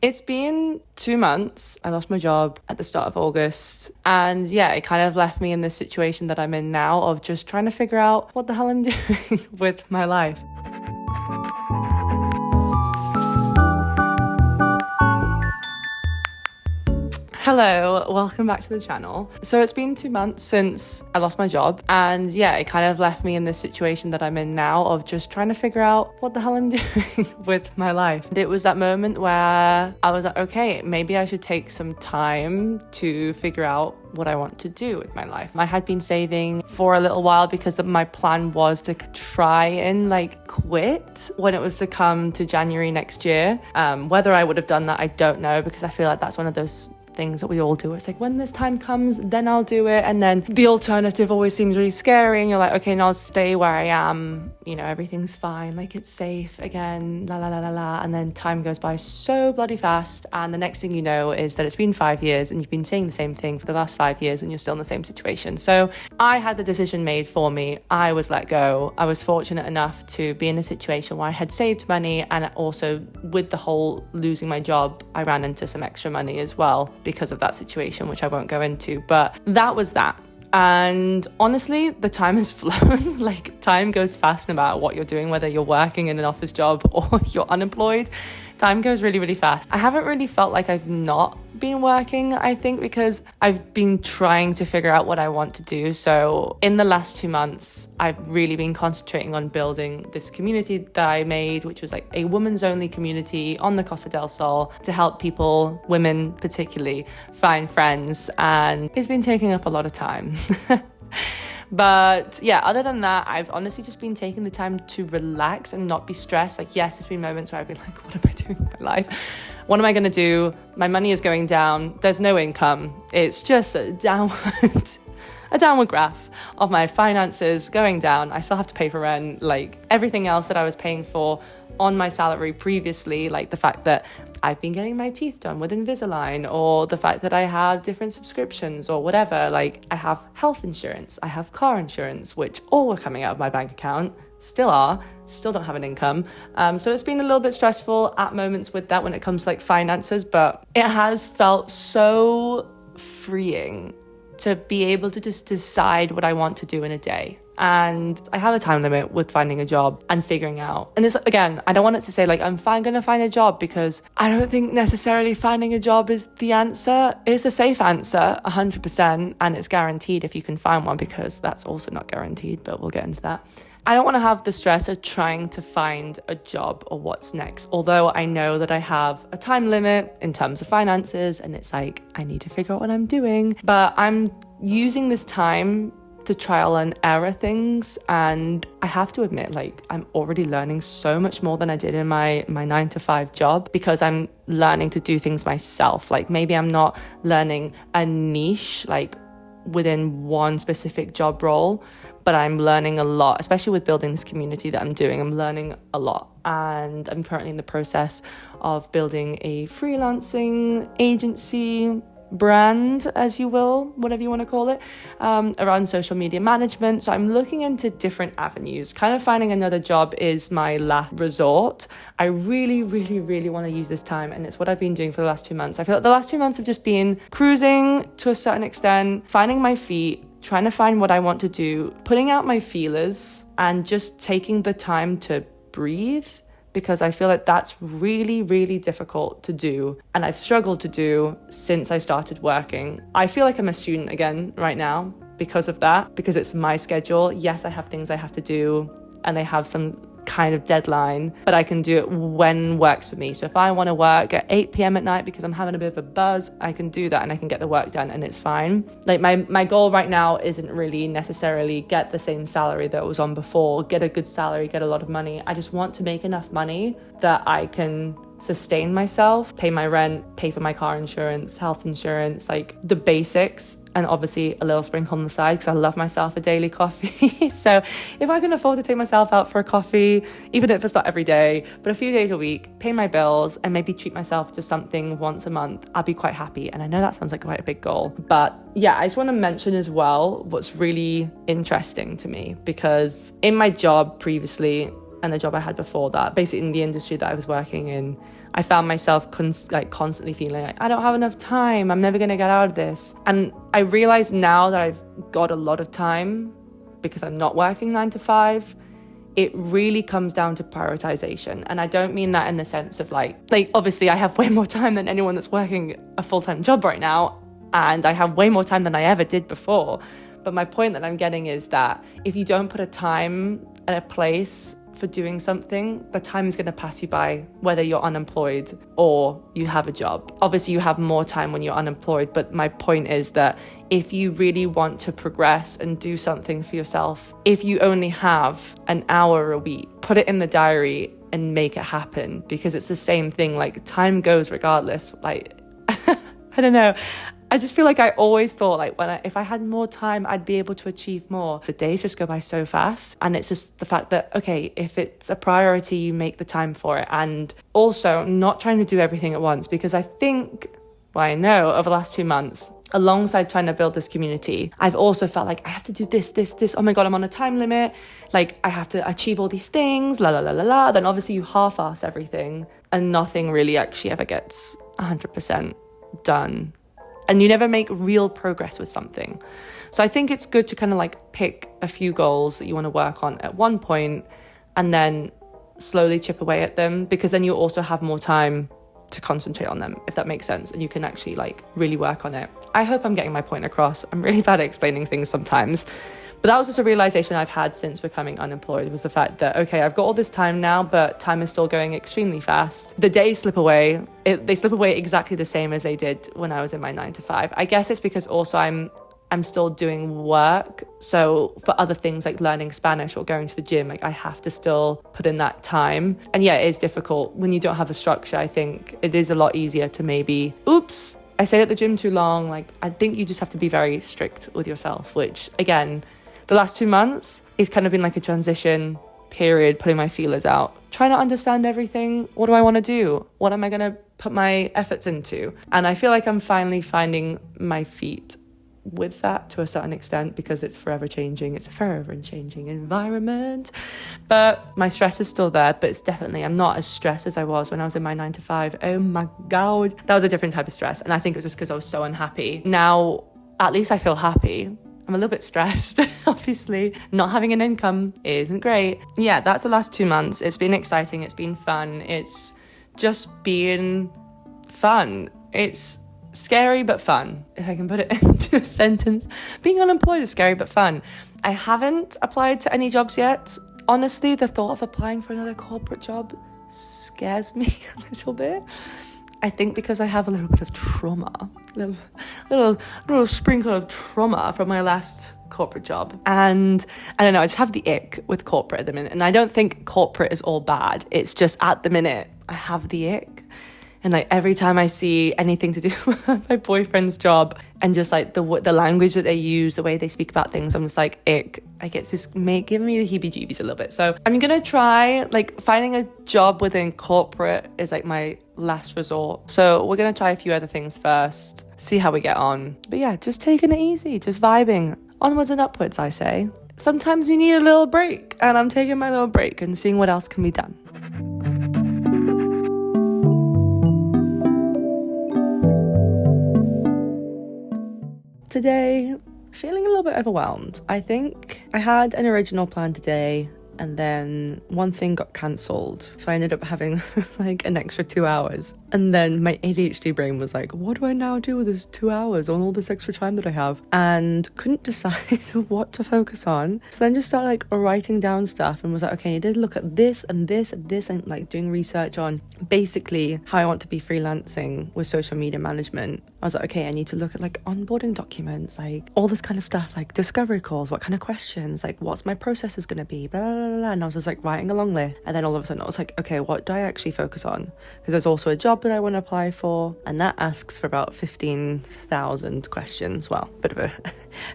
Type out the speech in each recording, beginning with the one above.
It's been 2 months. I lost my job at the start of August. And yeah, it kind of left me in this situation that I'm in now of just trying to figure out what the hell I'm doing with my life. Hello, welcome back to the channel. So it's been 2 months since I lost my job, and yeah, it kind of left me in this situation that I'm in now of just trying to figure out what the hell I'm doing with my life. And it was that moment where I was like, okay, maybe I should take some time to figure out what I want to do with my life. I had been saving for a little while because my plan was to try and quit when it was to come to January next year. Whether I would have done that, I don't know, because I feel like that's one of those things that we all do. It's like, when this time comes, then I'll do it. And then the alternative always seems really scary, and you're like, okay, now I'll stay where I am. You know, everything's fine. Like, it's safe again, la la la la la. And then time goes by so bloody fast. And the next thing you know is that it's been 5 years and you've been saying the same thing for the last 5 years and you're still in the same situation. So I had the decision made for me. I was let go. I was fortunate enough to be in a situation where I had saved money, and also with the whole losing my job, I ran into some extra money as well because of that situation, which I won't go into. But that was that. And honestly, the time has flown. Like, time goes fast no matter what you're doing, whether you're working in an office job or you're unemployed. Time goes really, really fast. I haven't really felt like I've not been working, I think, because I've been trying to figure out what I want to do. So in the last 2 months, I've really been concentrating on building this community that I made, which was like a women's only community on the Costa del Sol to help people, women particularly, find friends. And it's been taking up a lot of time. But yeah, other than that, I've honestly just been taking the time to relax and not be stressed. Like, yes, there's been moments where I've been like, what am I doing with my life? What am I going to do? My money is going down. There's no income. It's just a downward graph of my finances going down. I still have to pay for rent, like everything else that I was paying for on my salary previously, like the fact that I've been getting my teeth done with Invisalign, or the fact that I have different subscriptions or whatever. Like, I have health insurance, I have car insurance, which all were coming out of my bank account, still don't have an income. So it's been a little bit stressful at moments with that when it comes to finances, but it has felt so freeing to be able to just decide what I want to do in a day. And I have a time limit with finding a job and figuring out. And this, again, I don't want it to say I'm going to find a job, because I don't think necessarily finding a job is the answer. It's a safe answer, 100%, and it's guaranteed if you can find one, because that's also not guaranteed, but we'll get into that. I don't want to have the stress of trying to find a job or what's next, although I know that I have a time limit in terms of finances, and it's like, I need to figure out what I'm doing. But I'm using this time to trial and error things, and I have to admit, I'm already learning so much more than I did in my 9-to-5 job, because I'm learning to do things myself. Maybe I'm not learning a niche within one specific job role, but I'm learning a lot, especially with building this community that I'm doing. I'm learning a lot, and I'm currently in the process of building a freelancing agency brand, as you will, whatever you want to call it, around social media management. So I'm looking into different avenues. Kind of finding another job is my last resort. I really, really, really want to use this time, and it's what I've been doing for the last 2 months. I feel like the last 2 months have just been cruising to a certain extent, finding my feet, trying to find what I want to do, putting out my feelers, and just taking the time to breathe, because I feel like that's really, really difficult to do, and I've struggled to do since I started working. I feel like I'm a student again right now because of that, because it's my schedule. Yes, I have things I have to do, and they have some kind of deadline, but I can do it when works for me. So if I want to work at 8 p.m. at night because I'm having a bit of a buzz, I can do that, and I can get the work done, and it's fine. My goal right now isn't really necessarily get the same salary that I was on before, get a good salary, get a lot of money. I just want to make enough money that I can sustain myself, pay my rent, pay for my car insurance, health insurance, the basics, and obviously a little sprinkle on the side, because I love myself a daily coffee. So if I can afford to take myself out for a coffee, even if it's not every day, but a few days a week, pay my bills, and maybe treat myself to something once a month, I'll be quite happy. And I know that sounds like quite a big goal, but yeah, I just want to mention as well what's really interesting to me, because in my job previously, and the job I had before that, basically in the industry that I was working in, I found myself constantly feeling like, I don't have enough time, I'm never going to get out of this. And I realize now that I've got a lot of time because I'm not working 9 to 5, it really comes down to prioritization. And I don't mean that in the sense of like obviously I have way more time than anyone that's working a full-time job right now, and I have way more time than I ever did before. But my point that I'm getting is that if you don't put a time and a place for doing something, the time is going to pass you by, whether you're unemployed or you have a job. Obviously, you have more time when you're unemployed, but my point is that if you really want to progress and do something for yourself, if you only have an hour a week, put it in the diary and make it happen, because it's the same thing. Like, time goes regardless. Like, I don't know. I just feel like I always thought like if I had more time, I'd be able to achieve more. The days just go by so fast. And it's just the fact that, okay, if it's a priority, you make the time for it. And also not trying to do everything at once, because I think, well, I know over the last 2 months, alongside trying to build this community, I've also felt like I have to do this. Oh my God, I'm on a time limit. Like, I have to achieve all these things, la la la la la. Then obviously you half-ass everything and nothing really actually ever gets 100% done. And you never make real progress with something. So I think it's good to kind of like pick a few goals that you want to work on at one point and then slowly chip away at them, because then you also have more time to concentrate on them, if that makes sense, and you can actually like really work on it. I hope I'm getting my point across. I'm really bad at explaining things sometimes. But that was just a realization I've had since becoming unemployed, was the fact that, okay, I've got all this time now, but time is still going extremely fast. The days slip away. They slip away exactly the same as they did when I was in my 9 to 5. I guess it's because also I'm still doing work. So for other things like learning Spanish or going to the gym, like I have to still put in that time. And yeah, it is difficult. When you don't have a structure, I think it is a lot easier to maybe, oops, I stayed at the gym too long. Like, I think you just have to be very strict with yourself, which again, the last 2 months is kind of been like a transition period, putting my feelers out, trying to understand everything. What do I want to do? What am I going to put my efforts into? And I feel like I'm finally finding my feet with that to a certain extent, because it's forever changing. It's a forever changing environment. But my stress is still there, but it's definitely, I'm not as stressed as I was when I was in my 9 to 5. Oh my God. That was a different type of stress. And I think it was just because I was so unhappy. Now, at least I feel happy. I'm a little bit stressed, obviously. Not having an income isn't great. Yeah, that's the last 2 months. It's been exciting. It's been fun. It's just been fun. It's scary but fun, if I can put it into a sentence. Being unemployed is scary but fun. I haven't applied to any jobs yet. Honestly, the thought of applying for another corporate job scares me a little bit. I think because I have a little bit of trauma, little sprinkle of trauma from my last corporate job. And I don't know, I just have the ick with corporate at the minute. And I don't think corporate is all bad. It's just at the minute, I have the ick. And like every time I see anything to do with my boyfriend's job and just like the language that they use, the way they speak about things, I'm just like, ick. Like, it's just giving me the heebie-jeebies a little bit. So I'm going to try, like, finding a job within corporate is like my last resort. So we're going to try a few other things first, see how we get on. But yeah, just taking it easy, just vibing. Onwards and upwards, I say. Sometimes you need a little break, and I'm taking my little break and seeing what else can be done. Today, feeling a little bit overwhelmed. I think I had an original plan today, and then one thing got cancelled. So I ended up having like an extra 2 hours. And then my ADHD brain was like, what do I now do with this 2 hours on all this extra time that I have? And couldn't decide what to focus on. So then just started like writing down stuff and was like, okay, I did look at this and this and this, and like doing research on basically how I want to be freelancing with social media management. I was like, okay, I need to look at like onboarding documents, like all this kind of stuff, like discovery calls, what kind of questions, like what's my process is going to be, blah, blah, blah. And I was just like writing along there. And then all of a sudden I was like, okay, what do I actually focus on? Because there's also a job that I want to apply for, and that asks for about 15,000 questions. Well, bit of a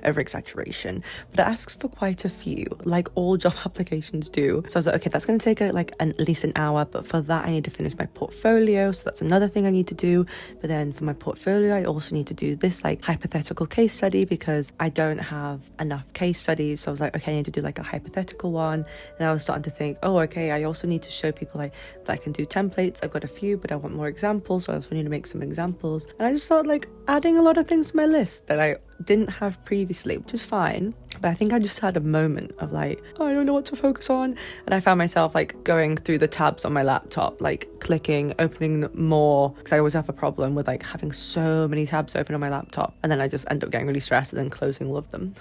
over exaggeration, but it asks for quite a few, like all job applications do. So I was like, okay, that's going to take at least an hour, but for that I need to finish my portfolio, so that's another thing I need to do. But then for my portfolio I also need to do this like hypothetical case study because I don't have enough case studies. So I was like, okay, I need to do like a hypothetical one. And I was starting to think, oh, okay, I also need to show people like that I can do templates. I've got a few, but I want more examples, so I also need to make some examples. And I just started like adding a lot of things to my list that I didn't have previously, which is fine. But I think I just had a moment of like, oh, I don't know what to focus on. And I found myself like going through the tabs on my laptop, like clicking, opening more, because I always have a problem with like having so many tabs open on my laptop. And then I just end up getting really stressed and then closing all of them.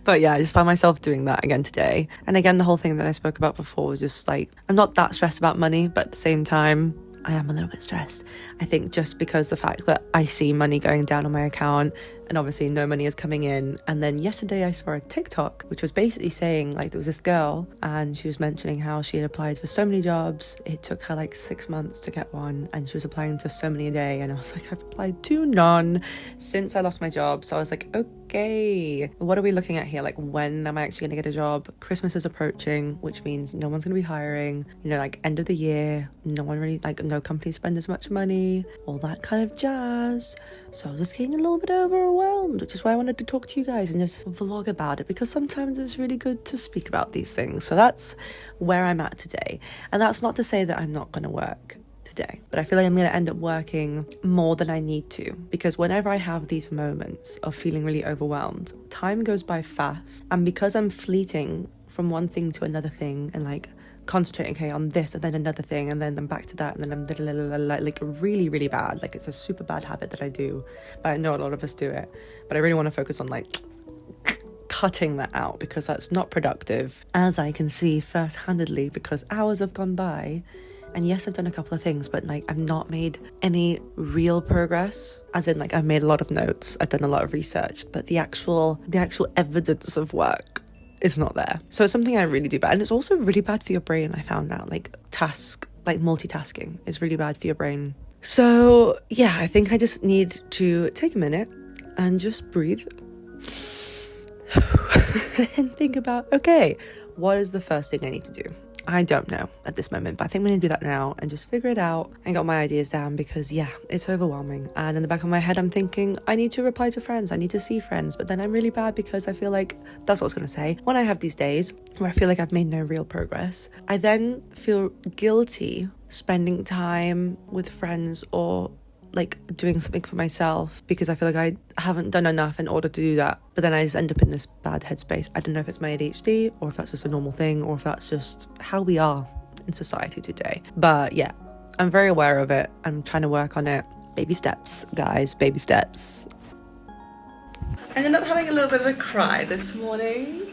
But yeah, I just found myself doing that again today. And again, the whole thing that I spoke about before was just like, I'm not that stressed about money, but at the same time, I am a little bit stressed. I think just because the fact that I see money going down on my account and obviously no money is coming in. And then yesterday I saw a TikTok which was basically saying like there was this girl and she was mentioning how she had applied for so many jobs. It took her like 6 months to get one and she was applying to so many a day. And I was like, I've applied to none since I lost my job. So I was like, okay, what are we looking at here? Like, when am I actually going to get a job? Christmas is approaching, which means no one's going to be hiring, you know, like end of the year, no one really, like no companies spend as much money, all that kind of jazz. So I was just getting a little bit overwhelmed, which is why I wanted to talk to you guys and just vlog about it, because sometimes it's really good to speak about these things. So that's where I'm at today. And that's not to say that I'm not going to work today, but I feel like I'm going to end up working more than I need to, because whenever I have these moments of feeling really overwhelmed, time goes by fast. And because I'm fleeting from one thing to another thing and like concentrating, okay, on this and then another thing and then I'm back to that and then I'm like really, really bad. Like, it's a super bad habit that I do, but I know a lot of us do it. But I really want to focus on like cutting that out, because that's not productive, as I can see first-handedly, because hours have gone by. And yes, I've done a couple of things, but like I've not made any real progress. As in, like, I've made a lot of notes, I've done a lot of research, but the actual evidence of work is not there. So it's something I really do bad. And it's also really bad for your brain, I found out. Like, multitasking is really bad for your brain. So yeah, I think I just need to take a minute and just breathe and think about, okay, what is the first thing I need to do? I don't know at this moment, but I think I'm going to do that now and just figure it out and got my ideas down, because yeah, it's overwhelming. And in the back of my head, I'm thinking I need to reply to friends, I need to see friends, but then I'm really bad because I feel like, that's what I was going to say, when I have these days where I feel like I've made no real progress, I then feel guilty spending time with friends or like doing something for myself, because I feel like I haven't done enough in order to do that. But then I just end up in this bad headspace. I don't know if it's my ADHD or if that's just a normal thing or if that's just how we are in society today. But yeah, I'm very aware of it. I'm trying to work on it. Baby steps, guys, baby steps. I ended up having a little bit of a cry this morning.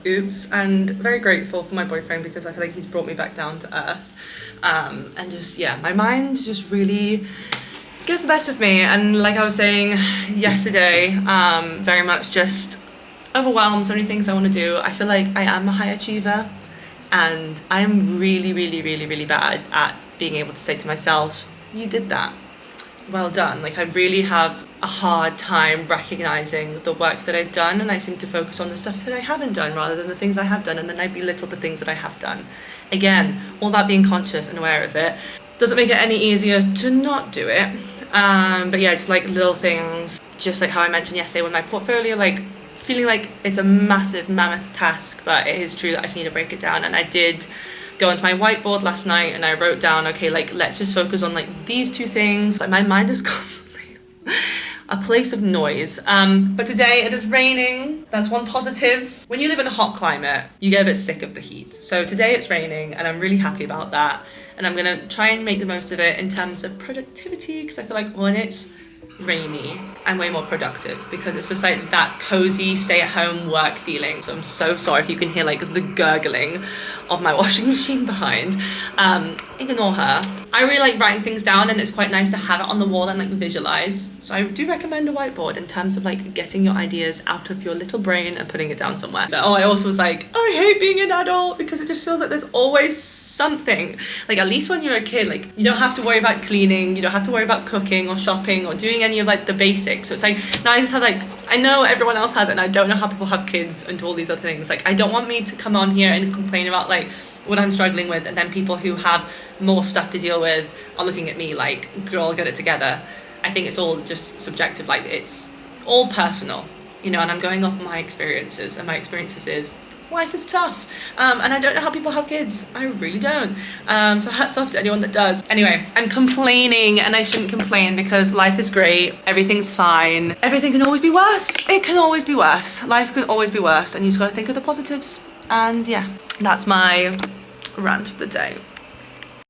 Oops. And very grateful for my boyfriend, because I feel like he's brought me back down to earth. And just, yeah, my mind just really gets the best of me. And like I was saying yesterday, very much just overwhelmed, so many things I want to do. I feel like I am a high achiever, and I'm really, really, really, really bad at being able to say to myself, you did that, well done. Like, I really have a hard time recognizing the work that I've done, and I seem to focus on the stuff that I haven't done rather than the things I have done, and then I belittle the things that I have done. Again, all that being conscious and aware of it doesn't make it any easier to not do it. But yeah, just like little things, just like how I mentioned yesterday with my portfolio, like feeling like it's a massive mammoth task, but it is true that I just need to break it down. And I did go onto my whiteboard last night and I wrote down, okay, like let's just focus on like these two things. Like, my mind is constantly a place of noise. But today it is raining. That's one positive. When you live in a hot climate, you get a bit sick of the heat. So today it's raining and I'm really happy about that. And I'm gonna try and make the most of it in terms of productivity, because I feel like when it's rainy, I'm way more productive, because it's just like that cozy stay-at-home work feeling. So I'm so sorry if you can hear like the gurgling of my washing machine behind. Ignore her. I really like writing things down, and it's quite nice to have it on the wall and like visualize. So I do recommend a whiteboard in terms of like getting your ideas out of your little brain and putting it down somewhere. But, I also was like, I hate being an adult, because it just feels like there's always something. Like, at least when you're a kid, like you don't have to worry about cleaning, you don't have to worry about cooking or shopping or doing any of like the basics. So it's like, now I just have like I know everyone else has it, and I don't know how people have kids and do all these other things. Like, I don't want me to come on here and complain about like what I'm struggling with, and then people who have more stuff to deal with are looking at me like, girl, get it together. I think it's all just subjective, like it's all personal, you know, and I'm going off my experiences, and my experiences is life is tough, and I don't know how people have kids. I really don't. So hats off to anyone that does. Anyway, I'm complaining, and I shouldn't complain because life is great, everything's fine. Everything can always be worse. It can always be worse. Life can always be worse, and you just gotta think of the positives. And yeah, that's my rant of the day.